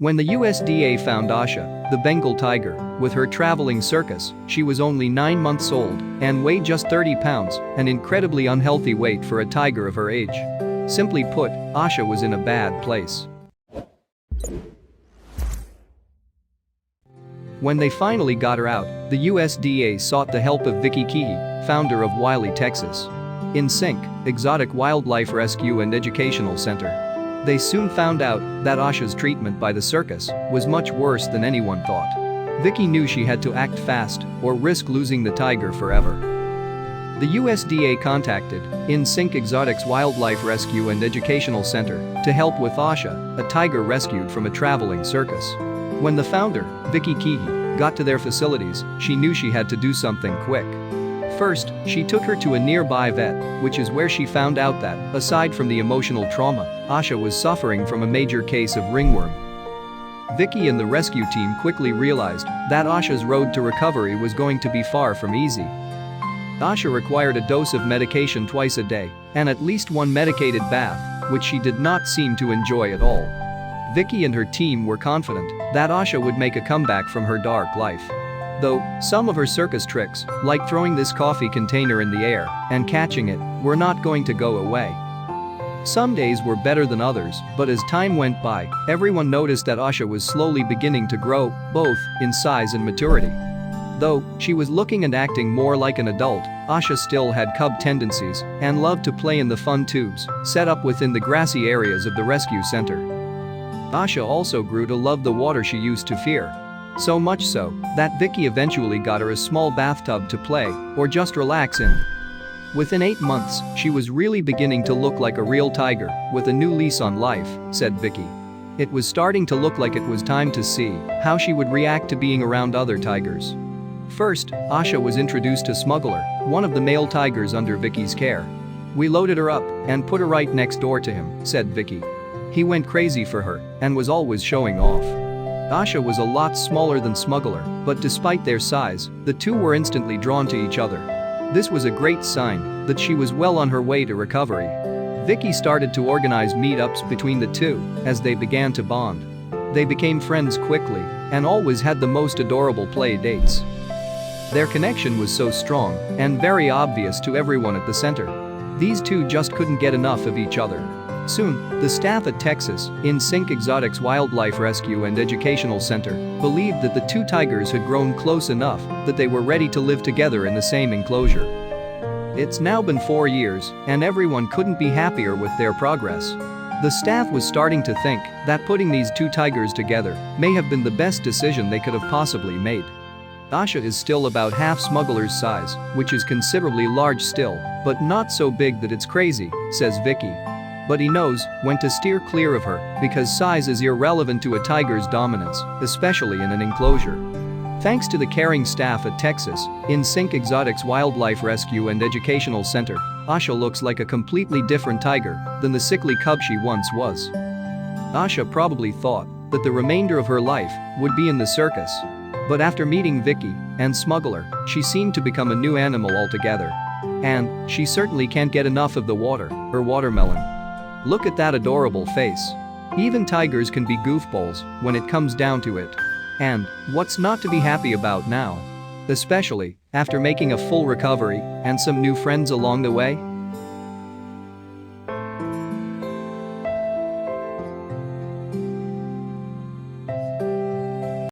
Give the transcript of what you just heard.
When the USDA found Aasha, the Bengal tiger, with her traveling circus, she was only 9 months old and weighed just 30 pounds, an incredibly unhealthy weight for a tiger of her age. Simply put, Aasha was in a bad place. When they finally got her out, the USDA sought the help of Vicky Keahey, founder of Wiley, Texas. In Sync, Exotic Wildlife Rescue and Educational Center. They soon found out that Aasha's treatment by the circus was much worse than anyone thought. Vicky knew she had to act fast or risk losing the tiger forever. The USDA contacted In Sync Exotics Wildlife Rescue and Educational Center to help with Aasha, a tiger rescued from a traveling circus. When the founder, Vicky Keahey, got to their facilities, she knew she had to do something quick. First, she took her to a nearby vet, which is where she found out that, aside from the emotional trauma, Aasha was suffering from a major case of ringworm. Vicky and the rescue team quickly realized that Aasha's road to recovery was going to be far from easy. Aasha required a dose of medication twice a day and at least one medicated bath, which she did not seem to enjoy at all. Vicky and her team were confident that Aasha would make a comeback from her dark life. Though, some of her circus tricks, like throwing this coffee container in the air and catching it, were not going to go away. Some days were better than others, but as time went by, everyone noticed that Aasha was slowly beginning to grow, both in size and maturity. Though she was looking and acting more like an adult, Aasha still had cub tendencies and loved to play in the fun tubes set up within the grassy areas of the rescue center. Aasha also grew to love the water she used to fear. So much so that Vicky eventually got her a small bathtub to play or just relax in. Within 8 months, she was really beginning to look like a real tiger with a new lease on life, said Vicky. It was starting to look like it was time to see how she would react to being around other tigers. First, Aasha was introduced to Smuggler, one of the male tigers under Vicky's care. We loaded her up and put her right next door to him, said Vicky. He went crazy for her and was always showing off. Aasha was a lot smaller than Smuggler, but despite their size, the two were instantly drawn to each other. This was a great sign that she was well on her way to recovery. Vicky started to organize meetups between the two as they began to bond. They became friends quickly and always had the most adorable play dates. Their connection was so strong and very obvious to everyone at the center. These two just couldn't get enough of each other. Soon, the staff at Texas In Sync Exotics Wildlife Rescue and Educational Center believed that the two tigers had grown close enough that they were ready to live together in the same enclosure. It's now been 4 years, and everyone couldn't be happier with their progress. The staff was starting to think that putting these two tigers together may have been the best decision they could have possibly made. Aasha is still about half Smuggler's size, which is considerably large still, but not so big that it's crazy, says Vicky. But he knows when to steer clear of her because size is irrelevant to a tiger's dominance, especially in an enclosure. Thanks to the caring staff at Texas In Sync Exotics Wildlife Rescue and Educational Center, Aasha looks like a completely different tiger than the sickly cub she once was. Aasha probably thought that the remainder of her life would be in the circus. But after meeting Vicky and Smuggler, she seemed to become a new animal altogether. And she certainly can't get enough of the water, her watermelon. Look at that adorable face. Even tigers can be goofballs when it comes down to it. And what's not to be happy about now? Especially after making a full recovery and some new friends along the way?